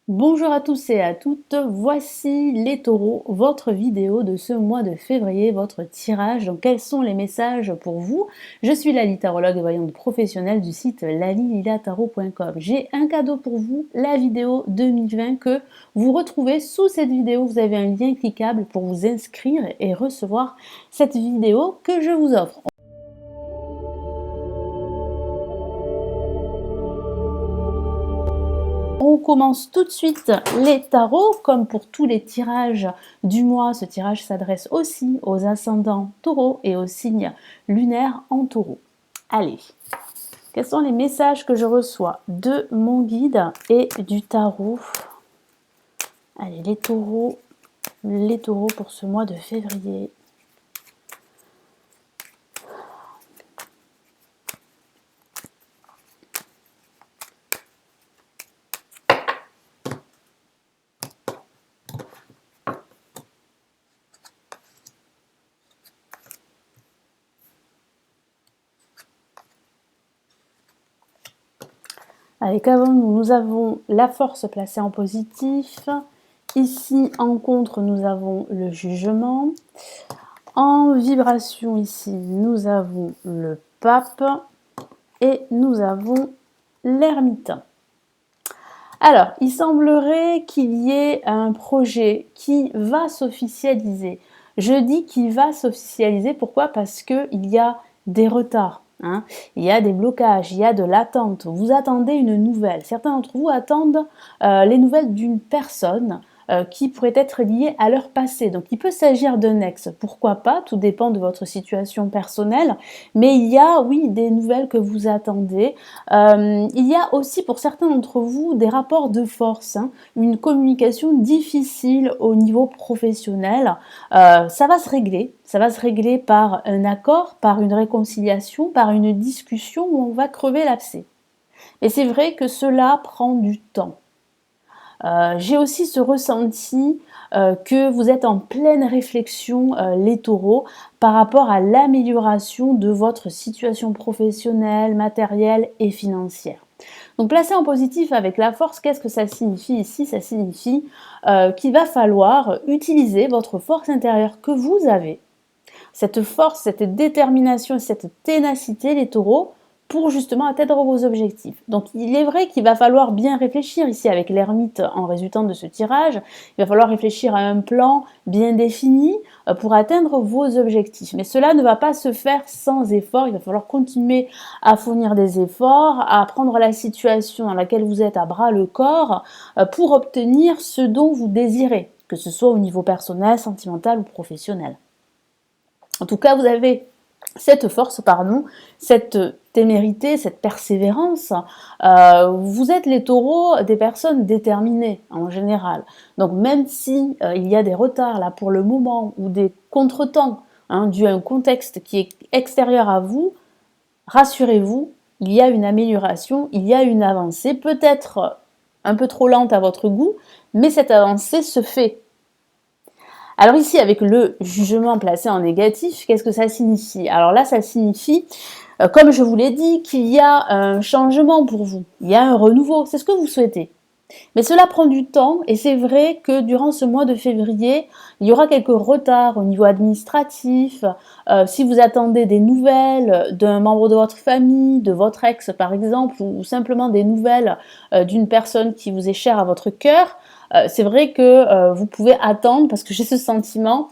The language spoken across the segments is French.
Bonjour à tous et à toutes, voici les taureaux, votre vidéo de ce mois de février, votre tirage. Donc quels sont les messages pour vous? Je suis Lali, tarologue et voyante professionnelle du site lalililatarot.com. J'ai un cadeau pour vous, la vidéo 2020 que vous retrouvez sous cette vidéo. Vous avez un lien cliquable pour vous inscrire et recevoir cette vidéo que je vous offre. On commence tout de suite les tarots, comme pour tous les tirages du mois. Ce tirage s'adresse aussi aux ascendants taureaux et aux signes lunaires en taureau. Allez, quels sont les messages que je reçois de mon guide et du tarot? Allez, les taureaux pour ce mois de février. Avec avant nous avons la force placée en positif. Ici, en contre, nous avons le jugement. En vibration, ici, nous avons le pape et nous avons l'ermite. Alors, il semblerait qu'il y ait un projet qui va s'officialiser. Je dis qu'il va s'officialiser, pourquoi? Parce qu'il y a des retards. Il y a des blocages, il y a de l'attente. Vous attendez une nouvelle. Certains d'entre vous attendent les nouvelles d'une personne qui pourrait être liée à leur passé. Donc il peut s'agir d'un ex, pourquoi pas, tout dépend de votre situation personnelle. Mais il y a, oui, des nouvelles que vous attendez. Il y a aussi pour certains d'entre vous des rapports de force, une communication difficile au niveau professionnel. Ça va se régler par un accord, par une réconciliation, par une discussion où on va crever l'abcès. Et c'est vrai que cela prend du temps. J'ai aussi ce ressenti que vous êtes en pleine réflexion, les taureaux, par rapport à l'amélioration de votre situation professionnelle, matérielle et financière. Donc placé en positif avec la force, qu'est-ce que ça signifie ici? Ça signifie qu'il va falloir utiliser votre force intérieure que vous avez, cette force, cette détermination, cette ténacité, les taureaux, pour justement atteindre vos objectifs. Donc il est vrai qu'il va falloir bien réfléchir ici avec l'ermite en résultant de ce tirage, il va falloir réfléchir à un plan bien défini pour atteindre vos objectifs. Mais cela ne va pas se faire sans effort, il va falloir continuer à fournir des efforts, à prendre la situation dans laquelle vous êtes à bras le corps pour obtenir ce dont vous désirez, que ce soit au niveau personnel, sentimental ou professionnel. En tout cas, vous avez cette force, cette témérité, cette persévérance. Vous êtes les taureaux des personnes déterminées en général. Donc même si il y a des retards là pour le moment ou des contretemps dû à un contexte qui est extérieur à vous, rassurez-vous, il y a une amélioration, il y a une avancée, peut-être un peu trop lente à votre goût, mais cette avancée se fait. Alors ici, avec le jugement placé en négatif, qu'est-ce que ça signifie? Alors là, ça signifie, comme je vous l'ai dit, qu'il y a un changement pour vous, il y a un renouveau, c'est ce que vous souhaitez. Mais cela prend du temps et c'est vrai que durant ce mois de février, il y aura quelques retards au niveau administratif. Si vous attendez des nouvelles d'un membre de votre famille, de votre ex par exemple, ou simplement des nouvelles d'une personne qui vous est chère à votre cœur, c'est vrai que vous pouvez attendre parce que j'ai ce sentiment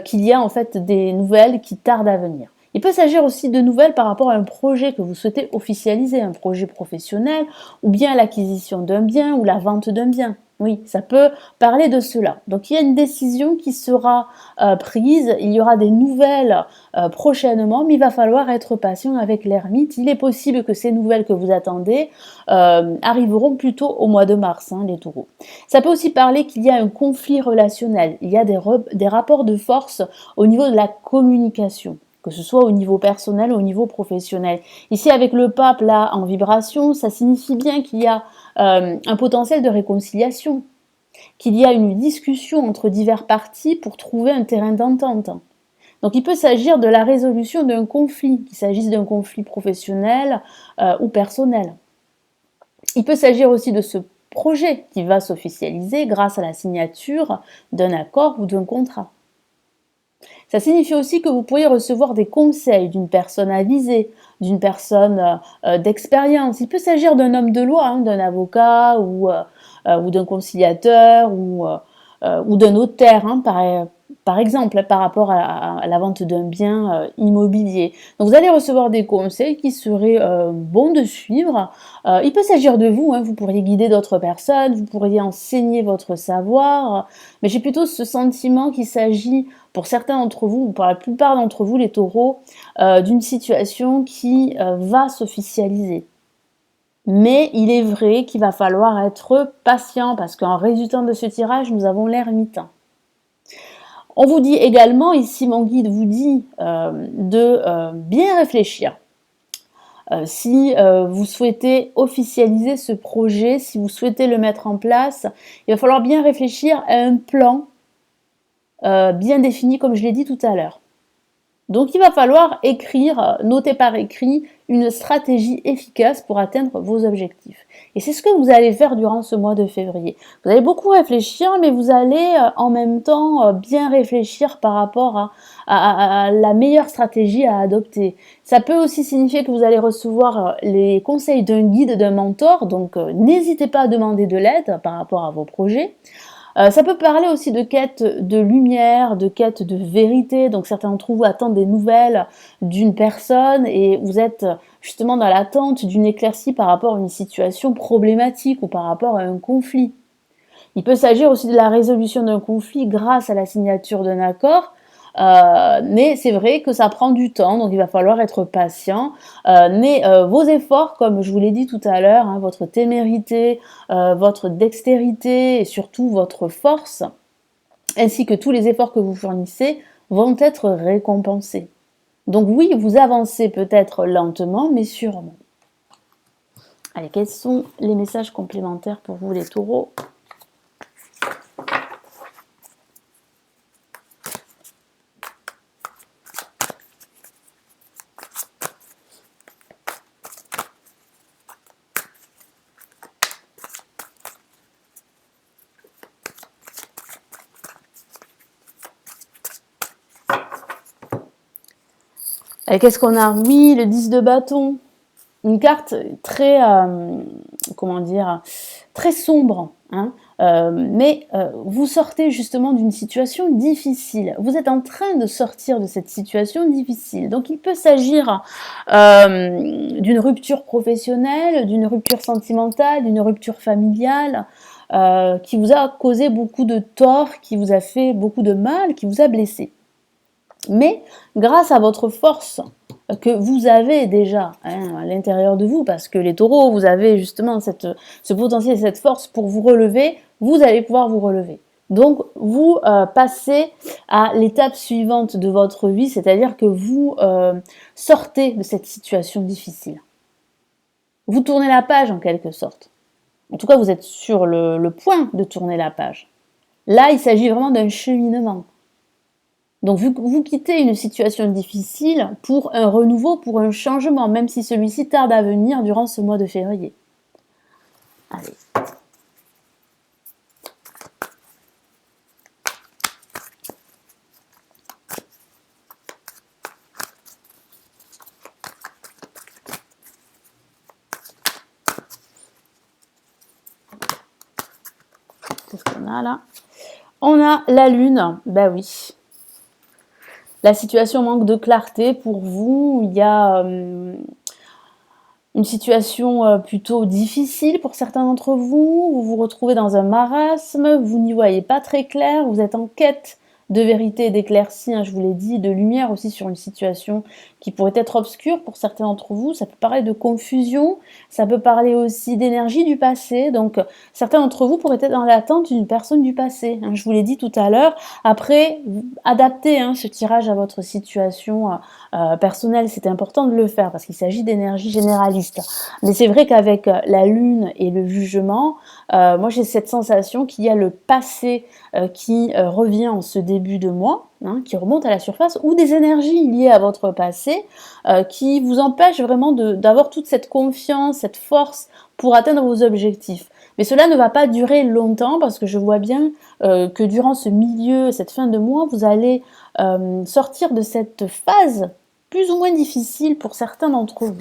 qu'il y a en fait des nouvelles qui tardent à venir. Il peut s'agir aussi de nouvelles par rapport à un projet que vous souhaitez officialiser, un projet professionnel, ou bien l'acquisition d'un bien ou la vente d'un bien. Oui, ça peut parler de cela. Donc il y a une décision qui sera prise, il y aura des nouvelles prochainement, mais il va falloir être patient avec l'ermite. Il est possible que ces nouvelles que vous attendez arriveront plutôt au mois de mars, les taureaux. Ça peut aussi parler qu'il y a un conflit relationnel, il y a des rapports de force au niveau de la communication, que ce soit au niveau personnel ou au niveau professionnel. Ici, avec le pape là en vibration, ça signifie bien qu'il y a un potentiel de réconciliation, qu'il y a une discussion entre diverses parties pour trouver un terrain d'entente. Donc il peut s'agir de la résolution d'un conflit, qu'il s'agisse d'un conflit professionnel ou personnel. Il peut s'agir aussi de ce projet qui va s'officialiser grâce à la signature d'un accord ou d'un contrat. Ça signifie aussi que vous pourriez recevoir des conseils d'une personne avisée, d'une personne d'expérience. Il peut s'agir d'un homme de loi, hein, d'un avocat ou d'un conciliateur ou d'un notaire, hein, par exemple, par rapport à la vente d'un bien immobilier. Donc vous allez recevoir des conseils qui seraient bons de suivre. Il peut s'agir de vous, hein, vous pourriez guider d'autres personnes, vous pourriez enseigner votre savoir, mais j'ai plutôt ce sentiment qu'il s'agit pour certains d'entre vous, ou pour la plupart d'entre vous, les taureaux, d'une situation qui va s'officialiser. Mais il est vrai qu'il va falloir être patient, parce qu'en résultant de ce tirage, nous avons l'ermitin. On vous dit également, ici mon guide vous dit de bien réfléchir. Si vous souhaitez officialiser ce projet, si vous souhaitez le mettre en place, il va falloir bien réfléchir à un plan bien défini, comme je l'ai dit tout à l'heure. Donc il va falloir écrire, noter par écrit, une stratégie efficace pour atteindre vos objectifs. Et c'est ce que vous allez faire durant ce mois de février. Vous allez beaucoup réfléchir, mais vous allez en même temps bien réfléchir par rapport à la meilleure stratégie à adopter. Ça peut aussi signifier que vous allez recevoir les conseils d'un guide, d'un mentor, donc n'hésitez pas à demander de l'aide par rapport à vos projets. Ça peut parler aussi de quête de lumière, de quête de vérité. Donc certains d'entre vous attendent des nouvelles d'une personne et vous êtes justement dans l'attente d'une éclaircie par rapport à une situation problématique ou par rapport à un conflit. Il peut s'agir aussi de la résolution d'un conflit grâce à la signature d'un accord. Mais c'est vrai que ça prend du temps, donc il va falloir être patient. Mais vos efforts, comme je vous l'ai dit tout à l'heure, hein, votre témérité, votre dextérité et surtout votre force, ainsi que tous les efforts que vous fournissez, vont être récompensés. Donc oui, vous avancez peut-être lentement, mais sûrement. Allez, quels sont les messages complémentaires pour vous les taureaux ? Et qu'est-ce qu'on a? Oui, le 10 de bâton. Une carte très, comment dire, très sombre, hein, mais vous sortez justement d'une situation difficile. Vous êtes en train de sortir de cette situation difficile. Donc il peut s'agir d'une rupture professionnelle, d'une rupture sentimentale, d'une rupture familiale, qui vous a causé beaucoup de tort, qui vous a fait beaucoup de mal, qui vous a blessé. Mais grâce à votre force que vous avez déjà hein, à l'intérieur de vous, parce que les taureaux, vous avez justement ce potentiel, cette force pour vous relever, vous allez pouvoir vous relever. Donc vous passez à l'étape suivante de votre vie, c'est-à-dire que vous sortez de cette situation difficile. Vous tournez la page en quelque sorte. En tout cas, vous êtes sur le point de tourner la page. Là, il s'agit vraiment d'un cheminement. Donc vous quittez une situation difficile pour un renouveau, pour un changement, même si celui-ci tarde à venir durant ce mois de février. Allez. Qu'est-ce qu'on a là? On a la lune, ben oui. La situation manque de clarté pour vous, il y a une situation plutôt difficile pour certains d'entre vous, vous vous retrouvez dans un marasme, vous n'y voyez pas très clair, vous êtes en quête de vérité et d'éclaircie, hein, je vous l'ai dit, de lumière aussi sur une situation qui pourrait être obscure pour certains d'entre vous. Ça peut parler de confusion, ça peut parler aussi d'énergie du passé. Donc certains d'entre vous pourraient être dans l'attente d'une personne du passé. Hein, je vous l'ai dit tout à l'heure. Après, adaptez hein, ce tirage à votre situation personnelle. C'est important de le faire parce qu'il s'agit d'énergie généraliste. Mais c'est vrai qu'avec la lune et le jugement, moi j'ai cette sensation qu'il y a le passé qui revient en ce début de mois, hein, qui remonte à la surface, ou des énergies liées à votre passé qui vous empêchent vraiment d'avoir toute cette confiance, cette force pour atteindre vos objectifs. Mais cela ne va pas durer longtemps parce que je vois bien que durant ce milieu, cette fin de mois, vous allez sortir de cette phase plus ou moins difficile pour certains d'entre vous.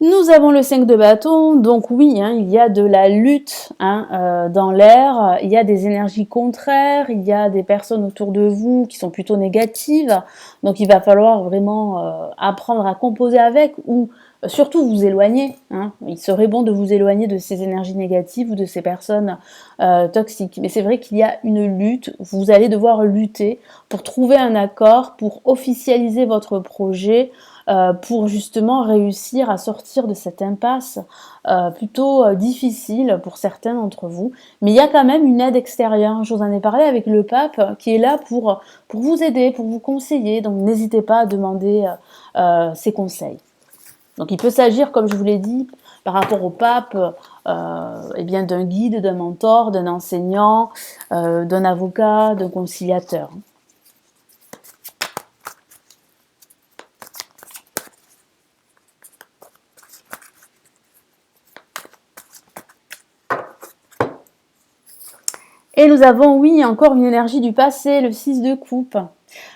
Nous avons le 5 de bâton, donc oui, hein, il y a de la lutte dans l'air, il y a des énergies contraires, il y a des personnes autour de vous qui sont plutôt négatives, donc il va falloir vraiment apprendre à composer avec ou surtout vous éloigner. Hein. Il serait bon de vous éloigner de ces énergies négatives ou de ces personnes toxiques. Mais c'est vrai qu'il y a une lutte, vous allez devoir lutter pour trouver un accord, pour officialiser votre projet, pour justement réussir à sortir de cette impasse plutôt difficile pour certains d'entre vous. Mais il y a quand même une aide extérieure. Je vous en ai parlé avec le pape qui est là pour vous aider, pour vous conseiller. Donc n'hésitez pas à demander ses conseils. Donc il peut s'agir, comme je vous l'ai dit, par rapport au pape, eh bien d'un guide, d'un mentor, d'un enseignant, d'un avocat, d'un conciliateur. Et nous avons, oui, encore une énergie du passé, le 6 de coupe.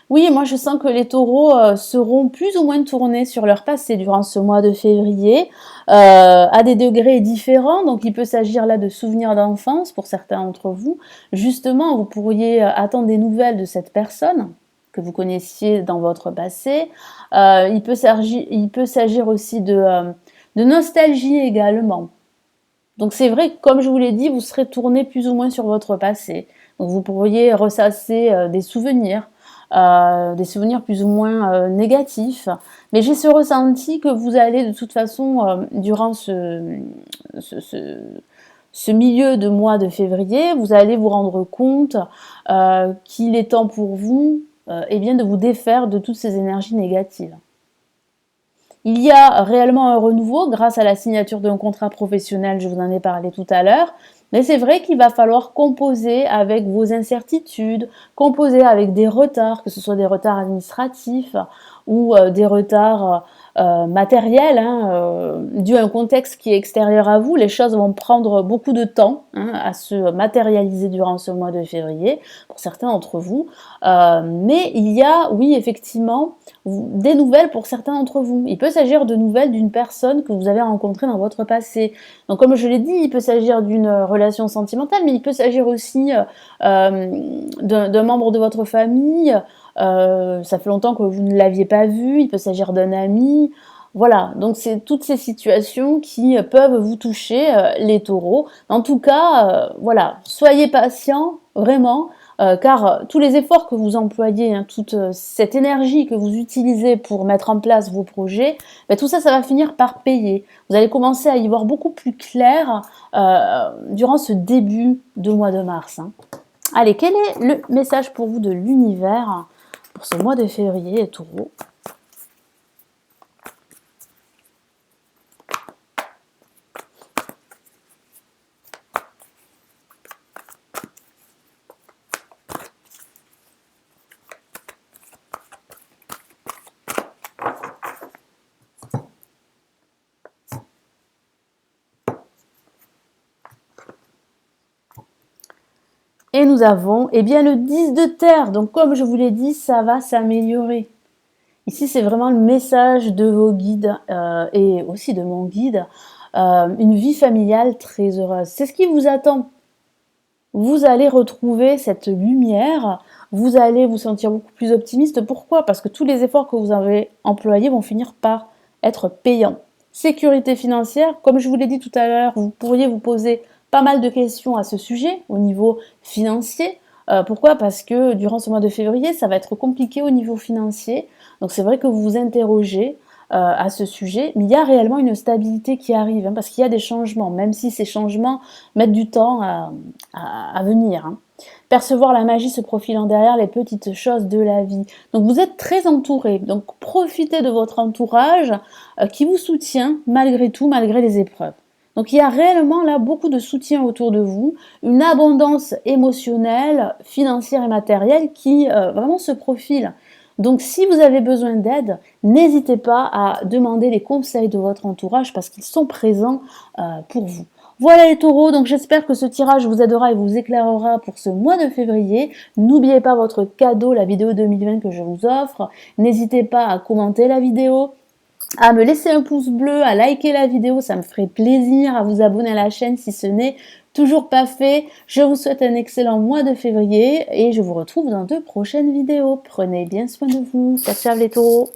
Oui, moi je sens que les taureaux seront plus ou moins tournés sur leur passé durant ce mois de février, à des degrés différents. Donc il peut s'agir là de souvenirs d'enfance pour certains d'entre vous. Justement, vous pourriez attendre des nouvelles de cette personne que vous connaissiez dans votre passé. Il peut s'agir aussi de nostalgie également. Donc c'est vrai que, comme je vous l'ai dit, vous serez tourné plus ou moins sur votre passé. Donc vous pourriez ressasser des souvenirs plus ou moins négatifs. Mais j'ai ce ressenti que vous allez de toute façon, durant ce milieu de mois de février, vous allez vous rendre compte qu'il est temps pour vous eh bien, de vous défaire de toutes ces énergies négatives. Il y a réellement un renouveau grâce à la signature d'un contrat professionnel, je vous en ai parlé tout à l'heure, mais c'est vrai qu'il va falloir composer avec vos incertitudes, composer avec des retards, que ce soit des retards administratifs ou des retards matériels, dû à un contexte qui est extérieur à vous. Les choses vont prendre beaucoup de temps à se matérialiser durant ce mois de février, pour certains d'entre vous. Mais il y a, oui, effectivement, des nouvelles pour certains d'entre vous. Il peut s'agir de nouvelles d'une personne que vous avez rencontrée dans votre passé. Donc comme je l'ai dit, il peut s'agir d'une relation sentimentale, mais il peut s'agir aussi d'un membre de votre famille. Ça fait longtemps que vous ne l'aviez pas vu. Il peut s'agir d'un ami. Voilà, donc c'est toutes ces situations qui peuvent vous toucher, les taureaux. En tout cas, voilà, soyez patients, vraiment. Car tous les efforts que vous employez, toute cette énergie que vous utilisez pour mettre en place vos projets, tout ça, ça va finir par payer. Vous allez commencer à y voir beaucoup plus clair durant ce début de mois de mars. Allez, quel est le message pour vous de l'univers pour ce mois de février, les taureaux ? Et nous avons eh bien, le 10 de terre. Donc comme je vous l'ai dit, ça va s'améliorer. Ici, c'est vraiment le message de vos guides et aussi de mon guide. Une vie familiale très heureuse. C'est ce qui vous attend. Vous allez retrouver cette lumière. Vous allez vous sentir beaucoup plus optimiste. Pourquoi ? Parce que tous les efforts que vous avez employés vont finir par être payants. Sécurité financière, comme je vous l'ai dit tout à l'heure, vous pourriez vous poser pas mal de questions à ce sujet au niveau financier. Pourquoi ? Parce que durant ce mois de février, ça va être compliqué au niveau financier. Donc c'est vrai que vous vous interrogez. à ce sujet, mais il y a réellement une stabilité qui arrive, hein, parce qu'il y a des changements, même si ces changements mettent du temps à venir. Hein. Percevoir la magie se profilant derrière les petites choses de la vie. Donc vous êtes très entouré, donc profitez de votre entourage qui vous soutient malgré tout, malgré les épreuves. Donc il y a réellement là beaucoup de soutien autour de vous, une abondance émotionnelle, financière et matérielle qui vraiment se profile. Donc si vous avez besoin d'aide, n'hésitez pas à demander les conseils de votre entourage parce qu'ils sont présents pour vous. Voilà les taureaux, donc j'espère que ce tirage vous aidera et vous éclairera pour ce mois de février. N'oubliez pas votre cadeau, la vidéo 2020 que je vous offre. N'hésitez pas à commenter la vidéo, à me laisser un pouce bleu, à liker la vidéo, ça me ferait plaisir, à vous abonner à la chaîne si ce n'est toujours pas fait. Je vous souhaite un excellent mois de février et je vous retrouve dans de prochaines vidéos. Prenez bien soin de vous. Ciao, ciao les taureaux.